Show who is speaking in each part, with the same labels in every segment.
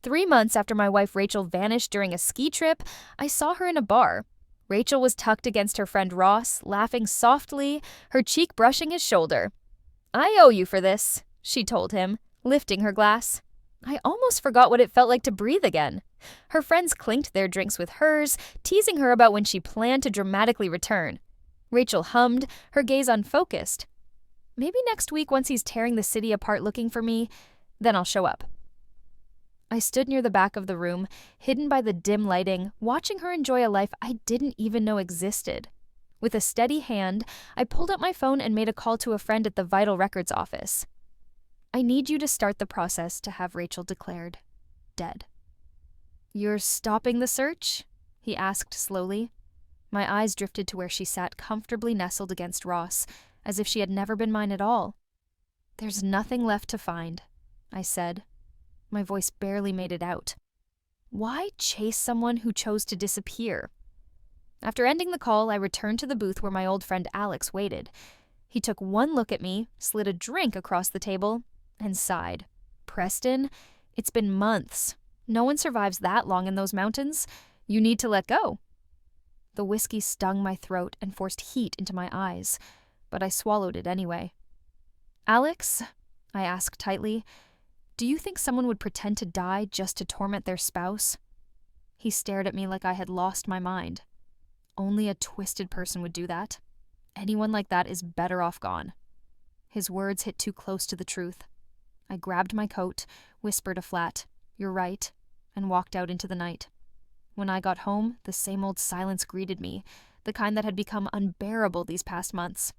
Speaker 1: 3 months after my wife Rachel vanished during a ski trip, I saw her in a bar. Rachel was tucked against her friend Ross, laughing softly, her cheek brushing his shoulder. "I owe you for this," she told him, lifting her glass. I almost forgot what it felt like to breathe again. Her friends clinked their drinks with hers, teasing her about when she planned to dramatically return. Rachel hummed, her gaze unfocused. Maybe next week, once he's tearing the city apart looking for me, then I'll show up. I stood near the back of the room, hidden by the dim lighting, watching her enjoy a life I didn't even know existed. With a steady hand, I pulled up my phone and made a call to a friend at the Vital Records office. "I need you to start the process to have Rachel declared dead." "You're stopping the search?" he asked slowly. My eyes drifted to where she sat comfortably nestled against Ross, as if she had never been mine at all. "There's nothing left to find," I said. My voice barely made it out. Why chase someone who chose to disappear? After ending the call, I returned to the booth where my old friend Alex waited. He took one look at me, slid a drink across the table, and sighed. "Preston, it's been months. No one survives that long in those mountains. You need to let go." The whiskey stung my throat and forced heat into my eyes, but I swallowed it anyway. "Alex," I asked tightly, "do you think someone would pretend to die just to torment their spouse?" He stared at me like I had lost my mind. "Only a twisted person would do that. Anyone like that is better off gone." His words hit too close to the truth. I grabbed my coat, whispered a flat, "You're right," and walked out into the night. When I got home, the same old silence greeted me, the kind that had become unbearable these past months.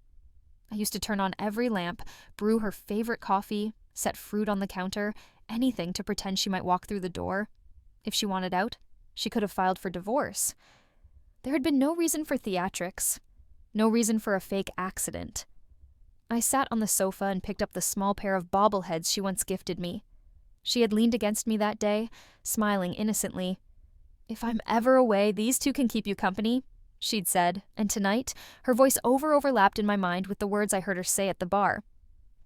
Speaker 1: I used to turn on every lamp, brew her favorite coffee, set fruit on the counter, anything to pretend she might walk through the door. If she wanted out, she could have filed for divorce. There had been no reason for theatrics, no reason for a fake accident. I sat on the sofa and picked up the small pair of bobbleheads she once gifted me. She had leaned against me that day, smiling innocently. "If I'm ever away, these two can keep you company," she'd said, and tonight, her voice overlapped in my mind with the words I heard her say at the bar.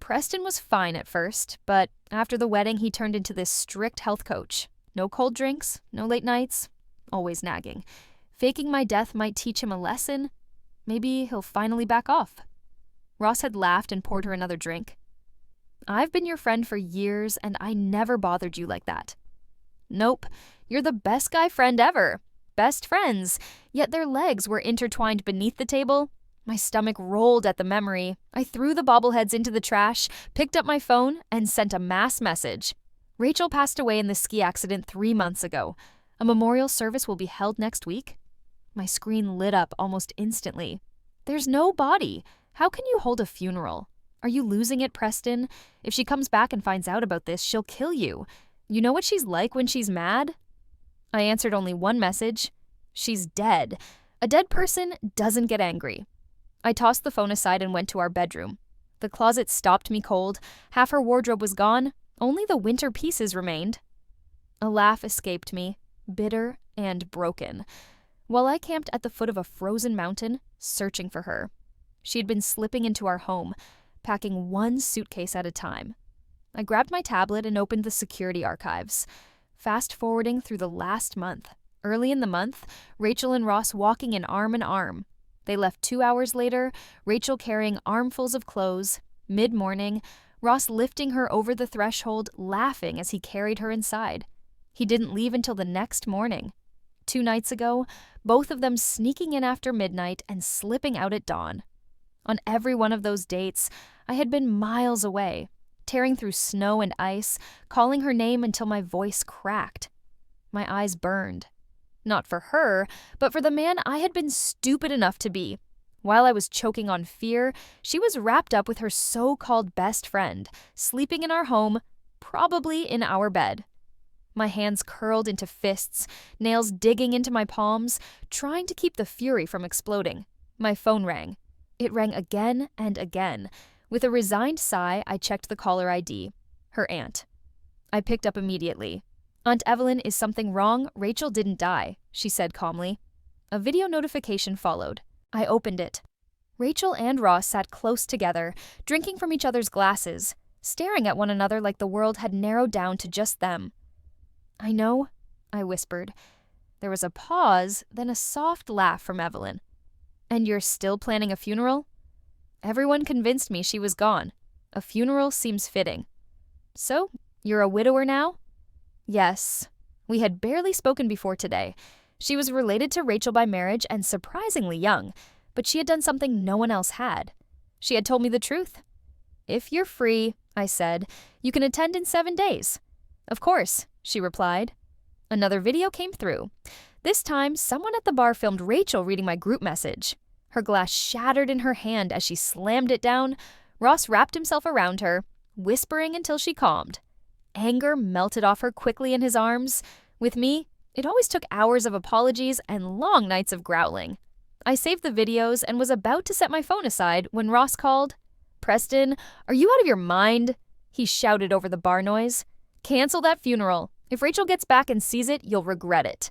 Speaker 1: Preston was fine at first, but after the wedding he turned into this strict health coach. No cold drinks, no late nights, always nagging. Faking my death might teach him a lesson. Maybe he'll finally back off. Ross had laughed and poured her another drink. "I've been your friend for years, and I never bothered you like that." "Nope, you're the best guy friend ever. Best friends, yet their legs were intertwined beneath the table." My stomach rolled at the memory. I threw the bobbleheads into the trash, picked up my phone, and sent a mass message. "Rachel passed away in the ski accident 3 months ago. A memorial service will be held next week." My screen lit up almost instantly. "There's no body. How can you hold a funeral? Are you losing it, Preston? If she comes back and finds out about this, she'll kill you. You know what she's like when she's mad?" I answered only one message. "She's dead. A dead person doesn't get angry." I tossed the phone aside and went to our bedroom. The closet stopped me cold. Half her wardrobe was gone. Only the winter pieces remained. A laugh escaped me, bitter and broken, while I camped at the foot of a frozen mountain, searching for her. She had been slipping into our home, packing one suitcase at a time. I grabbed my tablet and opened the security archives, fast-forwarding through the last month. Early in the month, Rachel and Ross walking in arm in arm. They left 2 hours later, Rachel carrying armfuls of clothes. Mid-morning, Ross lifting her over the threshold, laughing as he carried her inside. He didn't leave until the next morning. 2 nights ago, both of them sneaking in after midnight and slipping out at dawn. On every one of those dates, I had been miles away, tearing through snow and ice, calling her name until my voice cracked. My eyes burned. Not for her, but for the man I had been stupid enough to be. While I was choking on fear, she was wrapped up with her so-called best friend, sleeping in our home, probably in our bed. My hands curled into fists, nails digging into my palms, trying to keep the fury from exploding. My phone rang. It rang again and again. With a resigned sigh, I checked the caller ID. Her aunt. I picked up immediately. "Aunt Evelyn, is something wrong? Rachel didn't die," she said calmly. A video notification followed. I opened it. Rachel and Ross sat close together, drinking from each other's glasses, staring at one another like the world had narrowed down to just them. I know, I whispered. There was a pause, then a soft laugh from Evelyn. And you're still planning a funeral? Everyone convinced me she was gone. A funeral seems fitting. So, you're a widower now? Yes. We had barely spoken before today. She was related to Rachel by marriage and surprisingly young, but she had done something no one else had. She had told me the truth. If you're free, I said, you can attend in 7 days. Of course, she replied. Another video came through. This time, someone at the bar filmed Rachel reading my group message. Her glass shattered in her hand as she slammed it down. Ross wrapped himself around her, whispering until she calmed. Anger melted off her quickly in his arms. With me, it always took hours of apologies and long nights of growling. I saved the videos and was about to set my phone aside when Ross called. "Preston, are you out of your mind?" he shouted over the bar noise. "Cancel that funeral. If Rachel gets back and sees it, you'll regret it."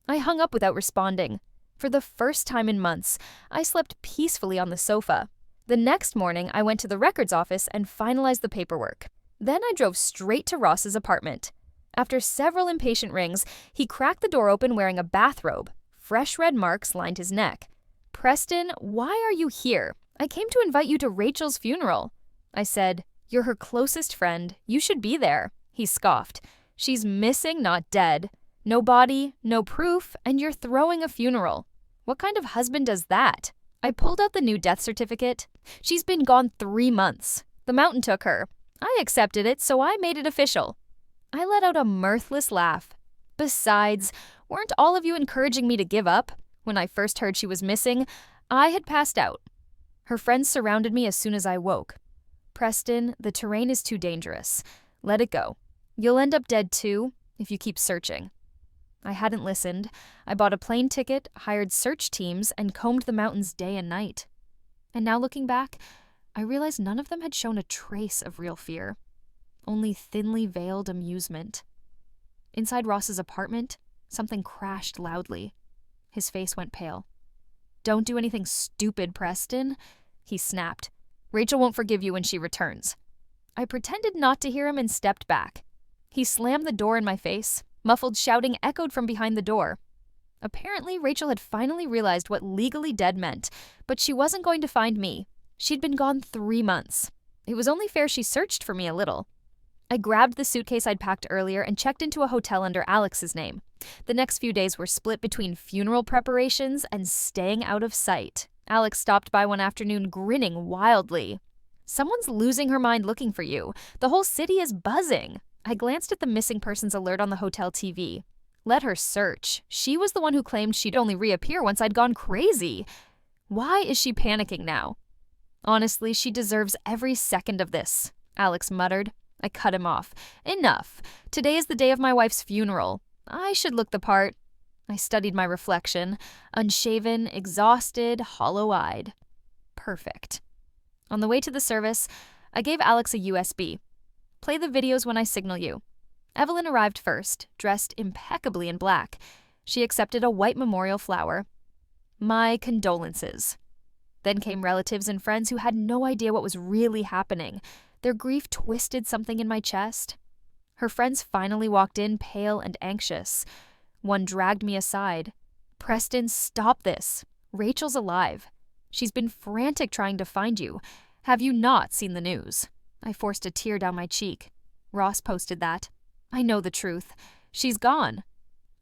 Speaker 1: I hung up without responding. For the first time in months, I slept peacefully on the sofa. The next morning, I went to the records office and finalized the paperwork. Then I drove straight to Ross's apartment. After several impatient rings, he cracked the door open wearing a bathrobe. Fresh red marks lined his neck. "Preston, why are you here? I came to invite you to Rachel's funeral." I said, "You're her closest friend. You should be there." He scoffed. "She's missing, not dead. No body, no proof, and you're throwing a funeral. What kind of husband does that?" I pulled out the new death certificate. "She's been gone 3 months. The mountain took her. I accepted it, so I made it official." I let out a mirthless laugh. "Besides, weren't all of you encouraging me to give up? When I first heard she was missing, I had passed out." Her friends surrounded me as soon as I woke. "Preston, the terrain is too dangerous. Let it go. You'll end up dead too, if you keep searching." I hadn't listened. I bought a plane ticket, hired search teams, and combed the mountains day and night. And now looking back, I realized none of them had shown a trace of real fear. Only thinly veiled amusement. Inside Ross's apartment, something crashed loudly. His face went pale. "Don't do anything stupid, Preston," he snapped. "Rachel won't forgive you when she returns." I pretended not to hear him and stepped back. He slammed the door in my face. Muffled shouting echoed from behind the door. Apparently, Rachel had finally realized what legally dead meant, but she wasn't going to find me. She'd been gone 3 months. It was only fair she searched for me a little. I grabbed the suitcase I'd packed earlier and checked into a hotel under Alex's name. The next few days were split between funeral preparations and staying out of sight. Alex stopped by one afternoon grinning wildly. "Someone's losing her mind looking for you. The whole city is buzzing." I glanced at the missing persons alert on the hotel TV. Let her search. She was the one who claimed she'd only reappear once I'd gone crazy. Why is she panicking now? "Honestly, she deserves every second of this," Alex muttered. I cut him off. "Enough. Today is the day of my wife's funeral. I should look the part." I studied my reflection. Unshaven, exhausted, hollow-eyed. Perfect. On the way to the service, I gave Alex a USB. "Play the videos when I signal you." Evelyn arrived first, dressed impeccably in black. She accepted a white memorial flower. "My condolences." Then came relatives and friends who had no idea what was really happening. Their grief twisted something in my chest. Her friends finally walked in, pale and anxious. One dragged me aside. "Preston, stop this. Rachel's alive. She's been frantic trying to find you. Have you not seen the news?" I forced a tear down my cheek. "Ross posted that. I know the truth. She's gone."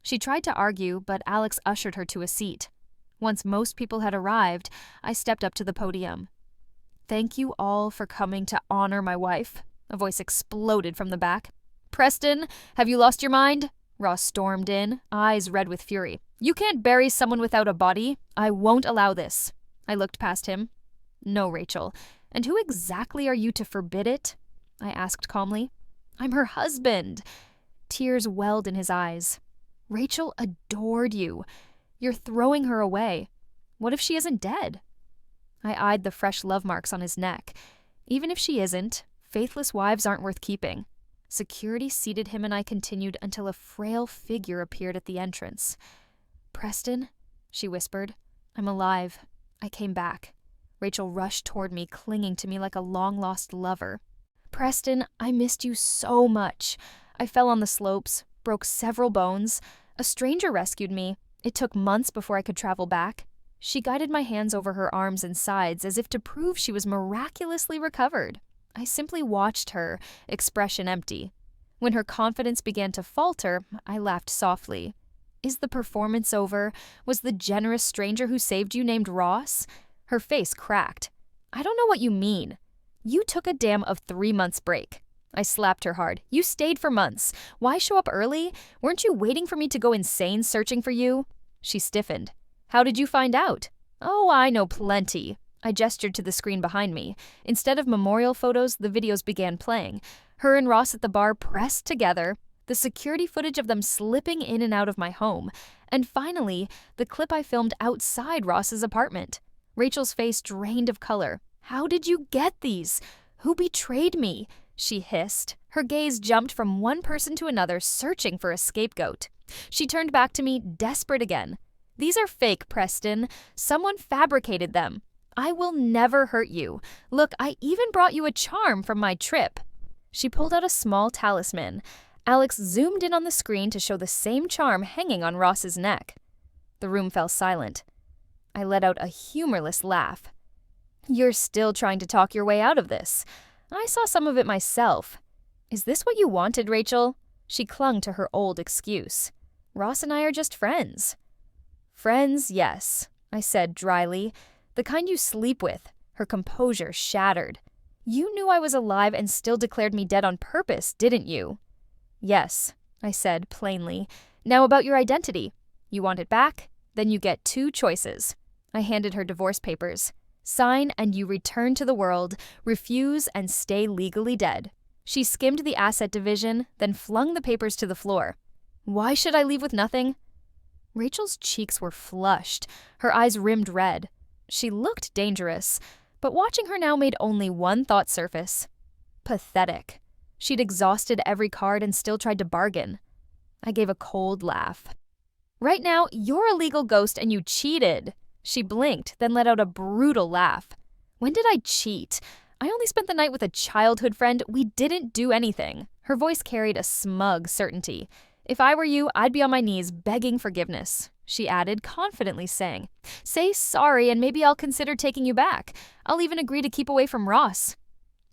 Speaker 1: She tried to argue, but Alex ushered her to a seat. Once most people had arrived, I stepped up to the podium. "Thank you all for coming to honor my wife." A voice exploded from the back. "Preston, have you lost your mind?" Ross stormed in, eyes red with fury. "You can't bury someone without a body. I won't allow this." I looked past him. "No, Rachel. And who exactly are you to forbid it?" I asked calmly. "I'm her husband." Tears welled in his eyes. "Rachel adored you. You're throwing her away. What if she isn't dead?" I eyed the fresh love marks on his neck. Even if she isn't, faithless wives aren't worth keeping. Security seated him and I continued until a frail figure appeared at the entrance. "Preston," she whispered, "I'm alive. I came back." Rachel rushed toward me, clinging to me like a long-lost lover. "Preston, I missed you so much. I fell on the slopes. broke several bones. A stranger rescued me. It took months before I could travel back. She guided my hands over her arms and sides as if to prove she was miraculously recovered. I simply watched her, expression empty. When her confidence began to falter, I laughed softly. Is the performance over? Was the generous stranger who saved you named Ross? Her face cracked. I don't know what you mean. You took a damn of 3 months break. I slapped her hard. You stayed for months. Why show up early? Weren't you waiting for me to go insane searching for you? She stiffened. How did you find out? Oh, I know plenty. I gestured to the screen behind me. Instead of memorial photos, the videos began playing. Her and Ross at the bar pressed together, the security footage of them slipping in and out of my home, and finally, the clip I filmed outside Ross's apartment. Rachel's face drained of color. How did you get these? Who betrayed me? She hissed. Her gaze jumped from one person to another, searching for a scapegoat. She turned back to me, desperate again. These are fake, Preston. Someone fabricated them. I will never hurt you. Look, I even brought you a charm from my trip. She pulled out a small talisman. Alex zoomed in on the screen to show the same charm hanging on Ross's neck. The room fell silent. I let out a humorless laugh. You're still trying to talk your way out of this. I saw some of it myself. Is this what you wanted, Rachel? She clung to her old excuse. Ross and I are just friends. Friends, yes, I said dryly. The kind you sleep with. Her composure shattered. You knew I was alive and still declared me dead on purpose, didn't you? Yes, I said plainly. Now about your identity. You want it back? Then you get 2 choices. I handed her divorce papers. Sign and you return to the world, refuse and stay legally dead. She skimmed the asset division, then flung the papers to the floor. Why should I leave with nothing? Rachel's cheeks were flushed, her eyes rimmed red. She looked dangerous, but watching her now made only one thought surface. Pathetic. She'd exhausted every card and still tried to bargain. I gave a cold laugh. Right now, you're a legal ghost and you cheated. She blinked, then let out a brutal laugh. When did I cheat? I only spent the night with a childhood friend. We didn't do anything. Her voice carried a smug certainty. If I were you, I'd be on my knees begging forgiveness, she added, confidently saying. Say sorry and maybe I'll consider taking you back. I'll even agree to keep away from Ross.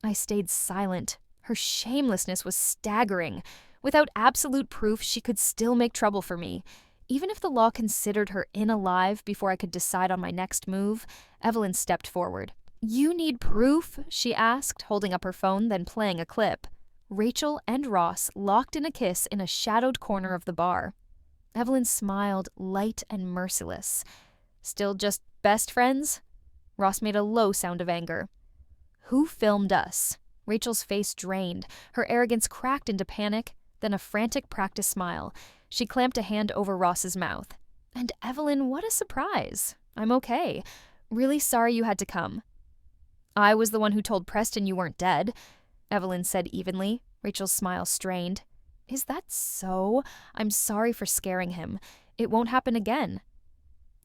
Speaker 1: I stayed silent. Her shamelessness was staggering. Without absolute proof, she could still make trouble for me. Even if the law considered her alive before I could decide on my next move, Evelyn stepped forward. You need proof? She asked, holding up her phone, then playing a clip. Rachel and Ross locked in a kiss in a shadowed corner of the bar. Evelyn smiled, light and merciless. Still just best friends? Ross made a low sound of anger. Who filmed us? Rachel's face drained. Her arrogance cracked into panic, then a frantic practice smile. She clamped a hand over Ross's mouth. And Evelyn, what a surprise. I'm okay. Really sorry you had to come. I was the one who told Preston you weren't dead, Evelyn said evenly. Rachel's smile strained. Is that so? I'm sorry for scaring him. It won't happen again.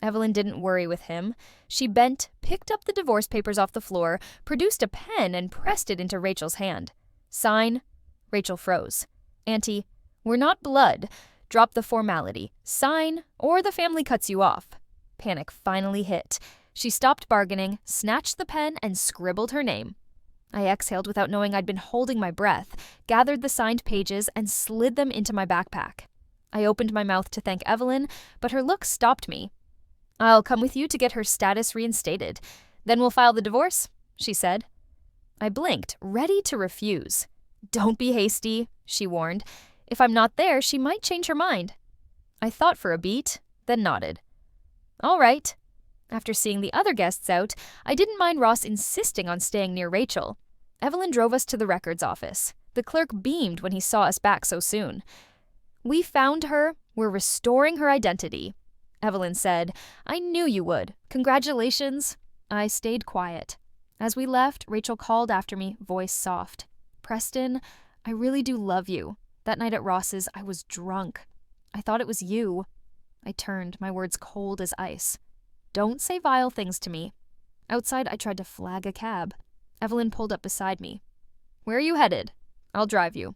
Speaker 1: Evelyn didn't worry with him. She bent, picked up the divorce papers off the floor, produced a pen, and pressed it into Rachel's hand. Sign. Rachel froze. Auntie, we're not blood. Drop the formality. Sign, or the family cuts you off. Panic finally hit. She stopped bargaining, snatched the pen, and scribbled her name. I exhaled without knowing I'd been holding my breath, gathered the signed pages, and slid them into my backpack. I opened my mouth to thank Evelyn, but her look stopped me. I'll come with you to get her status reinstated. Then we'll file the divorce, she said. I blinked, ready to refuse. Don't be hasty, she warned. If I'm not there, she might change her mind. I thought for a beat, then nodded. All right. After seeing the other guests out, I didn't mind Ross insisting on staying near Rachel. Evelyn drove us to the records office. The clerk beamed when he saw us back so soon. We found her. We're restoring her identity. Evelyn said, I knew you would. Congratulations. I stayed quiet. As we left, Rachel called after me, voice soft. Preston, I really do love you. That night at Ross's, I was drunk. I thought it was you. I turned, my words cold as ice. Don't say vile things to me. Outside, I tried to flag a cab. Evelyn pulled up beside me. Where are you headed? I'll drive you.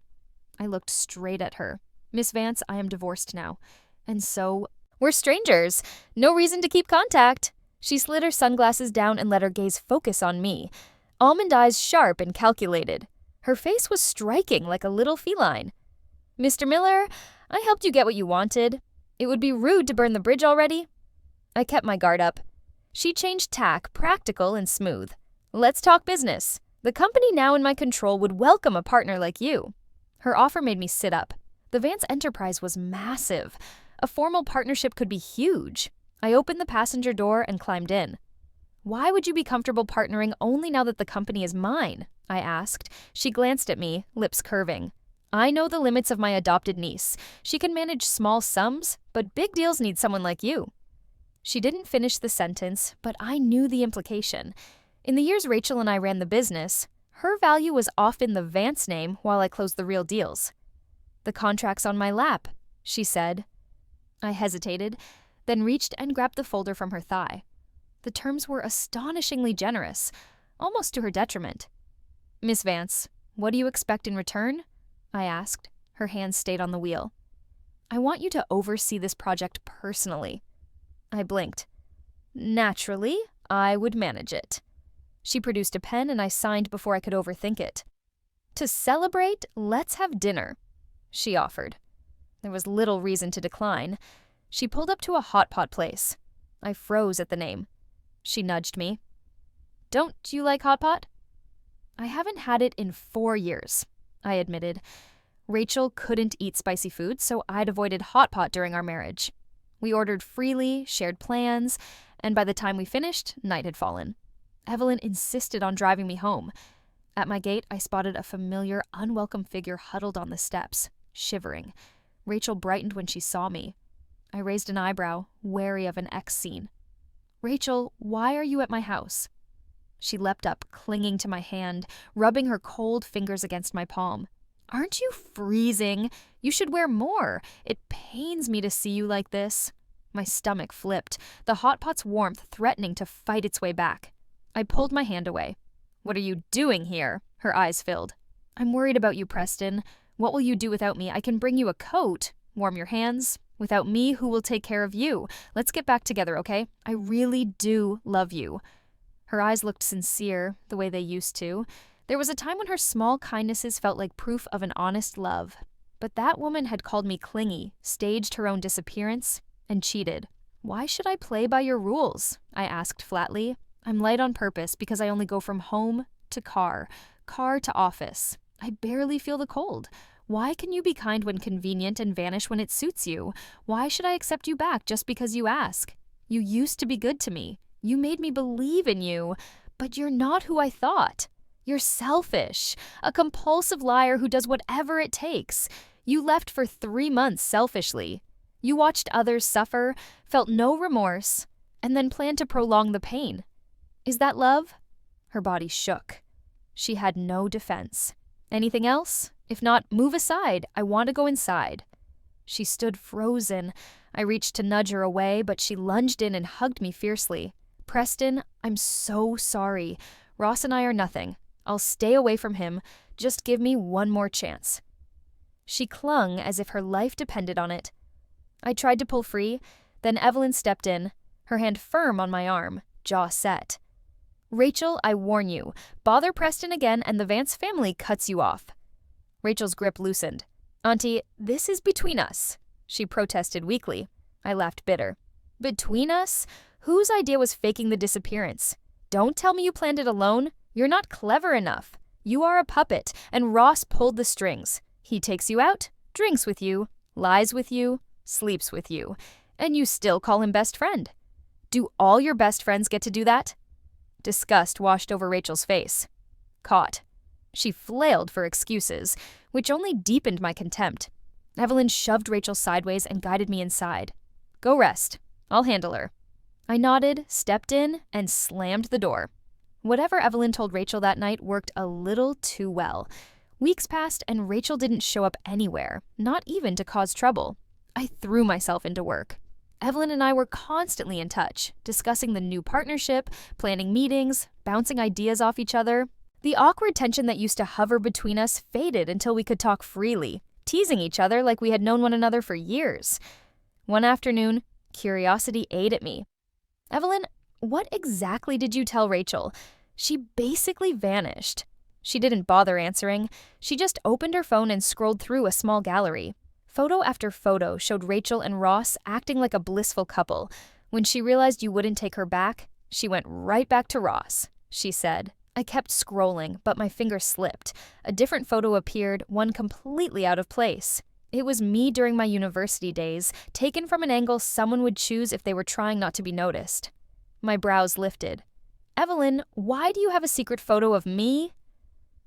Speaker 1: I looked straight at her. Miss Vance, I am divorced now. And so, we're strangers. No reason to keep contact. She slid her sunglasses down and let her gaze focus on me. Almond eyes sharp and calculated. Her face was striking like a little feline. Mr. Miller, I helped you get what you wanted. It would be rude to burn the bridge already. I kept my guard up. She changed tack, practical and smooth. Let's talk business. The company now in my control would welcome a partner like you. Her offer made me sit up. The Vance enterprise was massive. A formal partnership could be huge. I opened the passenger door and climbed in. Why would you be comfortable partnering only now that the company is mine? I asked. She glanced at me, lips curving. I know the limits of my adopted niece. She can manage small sums, but big deals need someone like you. She didn't finish the sentence, but I knew the implication. In the years Rachel and I ran the business, her value was often the Vance name while I closed the real deals. The contract's on my lap, she said. I hesitated, then reached and grabbed the folder from her thigh. The terms were astonishingly generous, almost to her detriment. Miss Vance, what do you expect in return? I asked. Her hands stayed on the wheel. I want you to oversee this project personally. I blinked. Naturally, I would manage it. She produced a pen and I signed before I could overthink it. To celebrate, let's have dinner, she offered. There was little reason to decline. She pulled up to a hot pot place. I froze at the name. She nudged me. Don't you like hot pot? I haven't had it in 4 years, I admitted. Rachel couldn't eat spicy food, so I'd avoided hot pot during our marriage. We ordered freely, shared plans, and by the time we finished, night had fallen. Evelyn insisted on driving me home. At my gate, I spotted a familiar, unwelcome figure huddled on the steps, shivering. Rachel brightened when she saw me. I raised an eyebrow, wary of an X scene. Rachel, why are you at my house? She leapt up, clinging to my hand, rubbing her cold fingers against my palm. Aren't you freezing? You should wear more. It pains me to see you like this. My stomach flipped, the hot pot's warmth threatening to fight its way back. I pulled my hand away. What are you doing here? Her eyes filled. I'm worried about you, Preston. What will you do without me? I can bring you a coat. Warm your hands. Without me, who will take care of you? Let's get back together, okay? I really do love you. Her eyes looked sincere, the way they used to. There was a time when her small kindnesses felt like proof of an honest love. But that woman had called me clingy, staged her own disappearance, and cheated. Why should I play by your rules? I asked flatly. I'm light on purpose because I only go from home to car to office. I barely feel the cold. Why can you be kind when convenient and vanish when it suits you? Why should I accept you back just because you ask? You used to be good to me. You made me believe in you, but you're not who I thought. You're selfish, a compulsive liar who does whatever it takes. You left for 3 months selfishly. You watched others suffer, felt no remorse, and then planned to prolong the pain. Is that love? Her body shook. She had no defense. Anything else? If not, move aside. I want to go inside. She stood frozen. I reached to nudge her away, but she lunged in and hugged me fiercely. Preston, I'm so sorry. Ross and I are nothing. I'll stay away from him. Just give me one more chance. She clung as if her life depended on it. I tried to pull free, then Evelyn stepped in, her hand firm on my arm, jaw set. Rachel, I warn you, bother Preston again and the Vance family cuts you off. Rachel's grip loosened. Auntie, this is between us, she protested weakly. I laughed bitter. Between us? Whose idea was faking the disappearance? Don't tell me you planned it alone. You're not clever enough. You are a puppet, and Ross pulled the strings. He takes you out, drinks with you, lies with you, sleeps with you, and you still call him best friend. Do all your best friends get to do that? Disgust washed over Rachel's face. Caught. She flailed for excuses, which only deepened my contempt. Evelyn shoved Rachel sideways and guided me inside. Go rest. I'll handle her. I nodded, stepped in, and slammed the door. Whatever Evelyn told Rachel that night worked a little too well. Weeks passed and Rachel didn't show up anywhere, not even to cause trouble. I threw myself into work. Evelyn and I were constantly in touch, discussing the new partnership, planning meetings, bouncing ideas off each other. The awkward tension that used to hover between us faded until we could talk freely, teasing each other like we had known one another for years. One afternoon, curiosity ate at me. Evelyn, what exactly did you tell Rachel? She basically vanished. She didn't bother answering. She just opened her phone and scrolled through a small gallery. Photo after photo showed Rachel and Ross acting like a blissful couple. When she realized you wouldn't take her back, she went right back to Ross, she said. I kept scrolling, but my finger slipped. A different photo appeared, one completely out of place. It was me during my university days, taken from an angle someone would choose if they were trying not to be noticed. My brows lifted. Evelyn, why do you have a secret photo of me?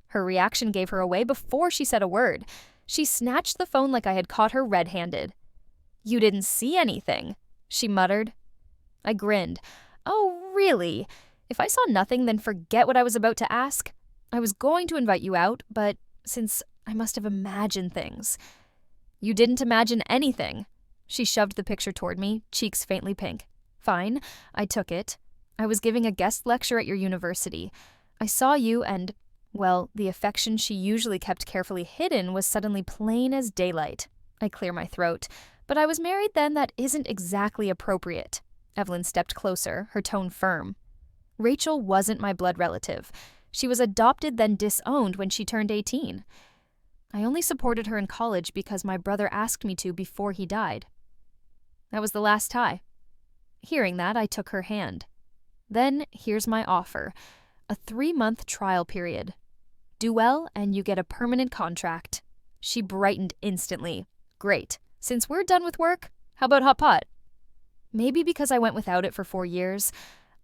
Speaker 1: Her reaction gave her away before she said a word. She snatched the phone like I had caught her red-handed. You didn't see anything, she muttered. I grinned. Oh, really? If I saw nothing, then forget what I was about to ask. I was going to invite you out, but since I must have imagined things. You didn't imagine anything. She shoved the picture toward me, cheeks faintly pink. Fine, I took it. I was giving a guest lecture at your university. I saw you and, well, the affection she usually kept carefully hidden was suddenly plain as daylight. I clear my throat. But I was married then, that isn't exactly appropriate. Evelyn stepped closer, her tone firm. Rachel wasn't my blood relative. She was adopted then disowned when she turned 18. I only supported her in college because my brother asked me to before he died. That was the last tie. Hearing that, I took her hand. Then, here's my offer. A 3-month trial period. Do well, and you get a permanent contract. She brightened instantly. Great. Since we're done with work, how about hot pot? Maybe because I went without it for 4 years,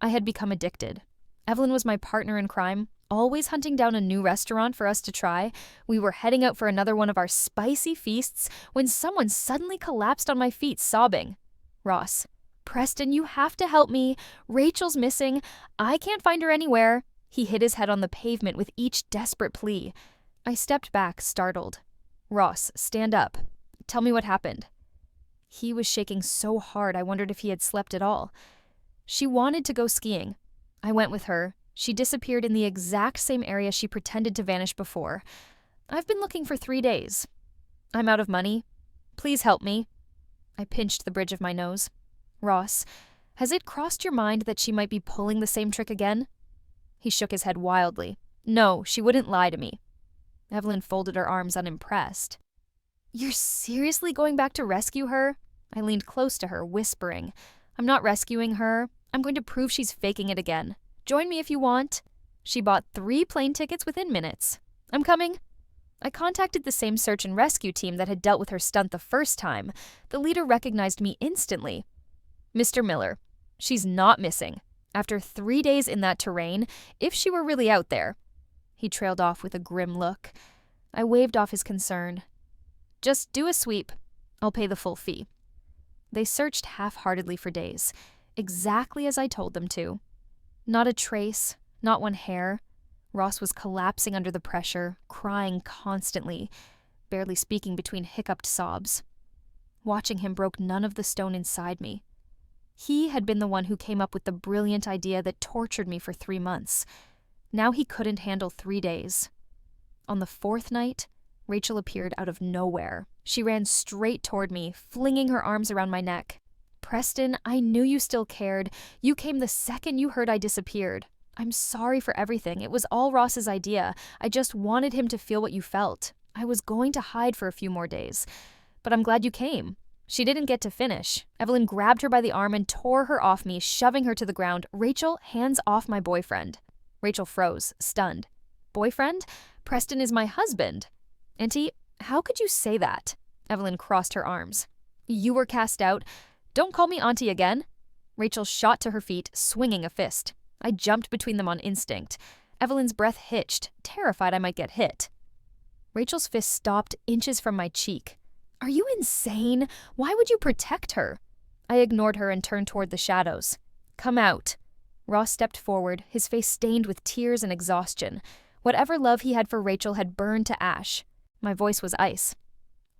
Speaker 1: I had become addicted. Evelyn was my partner in crime, always hunting down a new restaurant for us to try. We were heading out for another one of our spicy feasts when someone suddenly collapsed on my feet, sobbing. Ross. Preston, you have to help me. Rachel's missing. I can't find her anywhere. He hit his head on the pavement with each desperate plea. I stepped back, startled. Ross, stand up. Tell me what happened. He was shaking so hard I wondered if he had slept at all. She wanted to go skiing. I went with her. She disappeared in the exact same area she pretended to vanish before. I've been looking for 3 days. I'm out of money. Please help me. I pinched the bridge of my nose. Ross, has it crossed your mind that she might be pulling the same trick again? He shook his head wildly. No, she wouldn't lie to me. Evelyn folded her arms unimpressed. You're seriously going back to rescue her? I leaned close to her, whispering. I'm not rescuing her. I'm going to prove she's faking it again. Join me if you want. She bought 3 plane tickets within minutes. I'm coming. I contacted the same search and rescue team that had dealt with her stunt the first time. The leader recognized me instantly. Mr. Miller, she's not missing. After 3 days in that terrain, if she were really out there. He trailed off with a grim look. I waved off his concern. Just do a sweep. I'll pay the full fee. They searched half-heartedly for days, exactly as I told them to. Not a trace, not one hair. Ross was collapsing under the pressure, crying constantly, barely speaking between hiccuped sobs. Watching him broke none of the stone inside me. He had been the one who came up with the brilliant idea that tortured me for 3 months. Now he couldn't handle 3 days. On the 4th night, Rachel appeared out of nowhere. She ran straight toward me, flinging her arms around my neck. Preston, I knew you still cared. You came the second you heard I disappeared. I'm sorry for everything. It was all Ross's idea. I just wanted him to feel what you felt. I was going to hide for a few more days. But I'm glad you came. She didn't get to finish. Evelyn grabbed her by the arm and tore her off me, shoving her to the ground. Rachel, hands off my boyfriend. Rachel froze, stunned. Boyfriend? Preston is my husband. Auntie, how could you say that? Evelyn crossed her arms. You were cast out. Don't call me auntie again. Rachel shot to her feet, swinging a fist. I jumped between them on instinct. Evelyn's breath hitched, terrified I might get hit. Rachel's fist stopped inches from my cheek. Are you insane? Why would you protect her? I ignored her and turned toward the shadows. Come out. Ross stepped forward, his face stained with tears and exhaustion. Whatever love he had for Rachel had burned to ash. My voice was ice.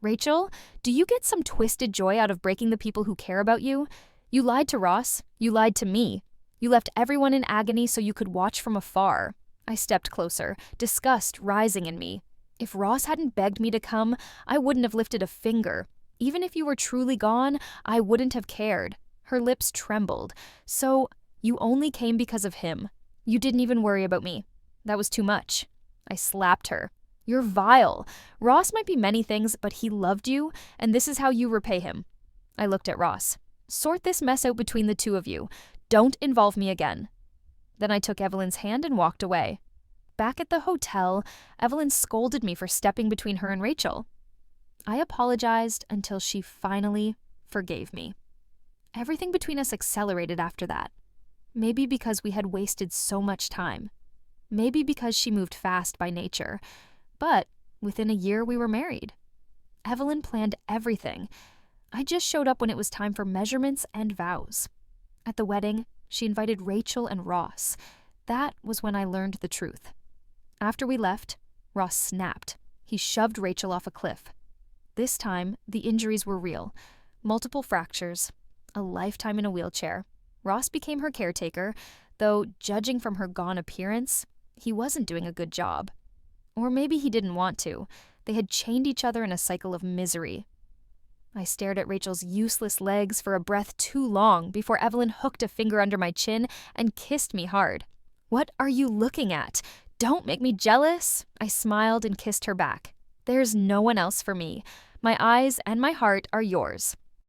Speaker 1: Rachel, do you get some twisted joy out of breaking the people who care about you? You lied to Ross. You lied to me. You left everyone in agony so you could watch from afar. I stepped closer, disgust rising in me. If Ross hadn't begged me to come, I wouldn't have lifted a finger. Even if you were truly gone, I wouldn't have cared. Her lips trembled. So, you only came because of him. You didn't even worry about me. That was too much. I slapped her. You're vile. Ross might be many things, but he loved you, and this is how you repay him. I looked at Ross. Sort this mess out between the two of you. Don't involve me again. Then I took Evelyn's hand and walked away. Back at the hotel, Evelyn scolded me for stepping between her and Rachel. I apologized until she finally forgave me. Everything between us accelerated after that. Maybe because we had wasted so much time. Maybe because she moved fast by nature. But within a year, we were married. Evelyn planned everything. I just showed up when it was time for measurements and vows. At the wedding, she invited Rachel and Ross. That was when I learned the truth. After we left, Ross snapped. He shoved Rachel off a cliff. This time, the injuries were real. Multiple fractures, a lifetime in a wheelchair. Ross became her caretaker, though judging from her gone appearance, he wasn't doing a good job. Or maybe he didn't want to. They had chained each other in a cycle of misery. I stared at Rachel's useless legs for a breath too long before Evelyn hooked a finger under my chin and kissed me hard. What are you looking at? Don't make me jealous. I smiled and kissed her back. There's no one else for me. My eyes and my heart are yours.